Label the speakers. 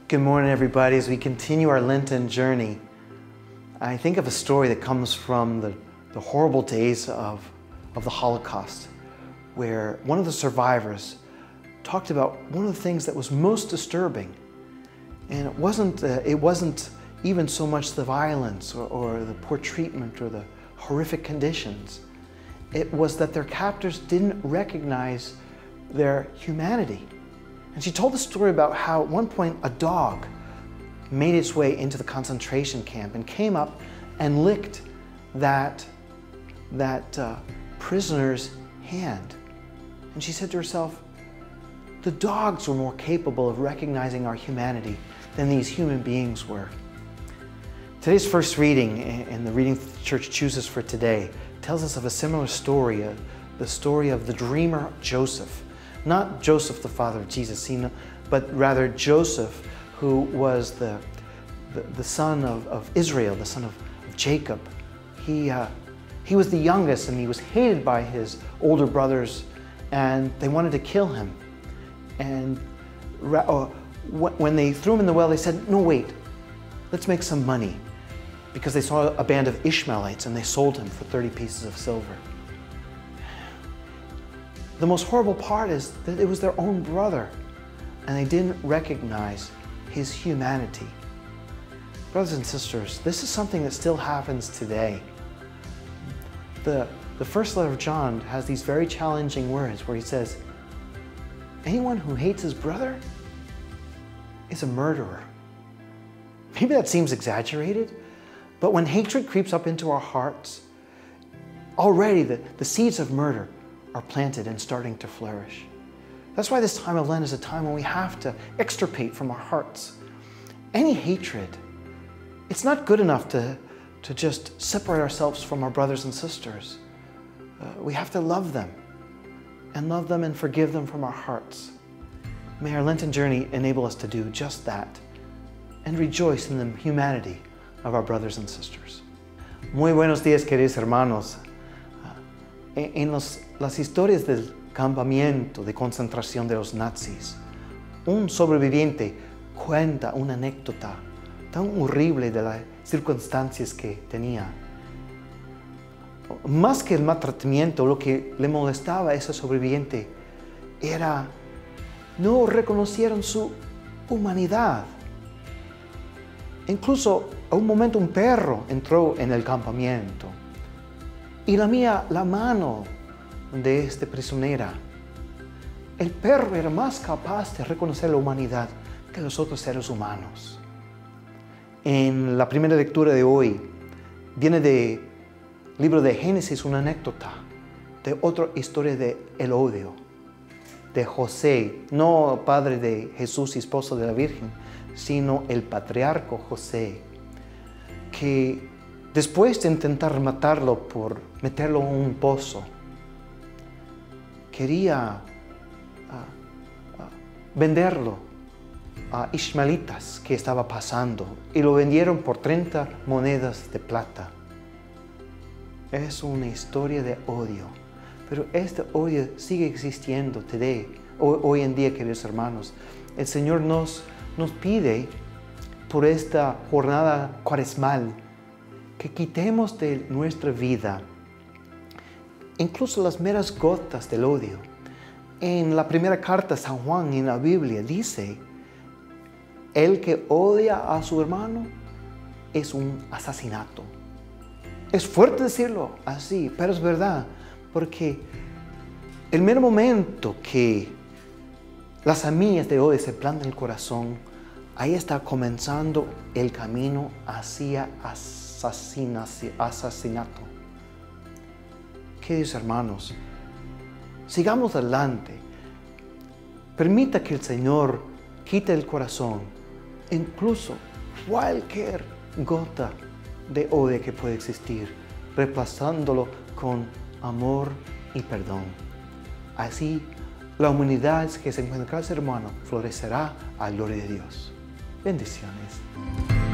Speaker 1: Good morning, everybody. As we continue our Lenten journey, I think of a story that comes from the horrible days of the Holocaust, where one of the survivors talked about one of the things that was most disturbing. And it wasn't even so much the violence or the poor treatment or the horrific conditions. It was that their captors didn't recognize their humanity. And she told the story about how at one point a dog made its way into the concentration camp and came up and licked that prisoner's hand. And she said to herself, the dogs were more capable of recognizing our humanity than these human beings were. Today's first reading, and the reading the church chooses for today, tells us of a similar story, the story of the dreamer Joseph. Not Joseph, the father of Jesus, but rather Joseph, who was the son of Israel, the son of Jacob. He was the youngest, and he was hated by his older brothers, and they wanted to kill him. And when they threw him in the well, they said, no, wait, let's make some money, because they saw a band of Ishmaelites, and they sold him for 30 pieces of silver. The most horrible part is that it was their own brother, and they didn't recognize his humanity. Brothers and sisters, this is something that still happens today. The first letter of John has these very challenging words where he says, anyone who hates his brother is a murderer. Maybe that seems exaggerated, but when hatred creeps up into our hearts, already the seeds of murder are planted and starting to flourish. That's why this time of Lent is a time when we have to extirpate from our hearts any hatred. It's not good enough to just separate ourselves from our brothers and sisters. We have to love them and forgive them from our hearts. May our Lenten journey enable us to do just that and rejoice in the humanity of our brothers and sisters. Muy buenos días, queridos hermanos. En las historias del campamento de concentración de los nazis, un sobreviviente cuenta una anécdota tan horrible de las circunstancias que tenía. Más que el maltratamiento, lo que le molestaba a ese sobreviviente era no reconocieron su humanidad. Incluso a un momento un perro entró en el campamento y lamía la mano de esta prisionera. El perro era más capaz de reconocer la humanidad que los otros seres humanos. En la primera lectura de hoy viene del libro de Génesis una anécdota de otra historia del odio, de José, no padre de Jesús y esposo de la Virgen, sino el patriarca José, que después de intentar matarlo por meterlo en un pozo, quería venderlo a ismaelitas que estaba pasando, y lo vendieron por 30 monedas de plata. Es una historia de odio, pero este odio sigue existiendo hoy en día, queridos hermanos. El Señor nos pide por esta jornada cuaresmal que quitemos de nuestra vida incluso las meras gotas del odio. En la primera carta de San Juan en la Biblia dice, el que odia a su hermano es un asesinato. Es fuerte decirlo así, pero es verdad, porque el mero momento que las semillas de odio se plantan en el corazón, ahí está comenzando el camino hacia asesinato. Queridos hermanos, sigamos adelante. Permita que el Señor quite el corazón, incluso cualquier gota de odio que pueda existir, reemplazándolo con amor y perdón. Así, la humanidad que se encuentra en cada ser humano florecerá a gloria de Dios. Bendiciones.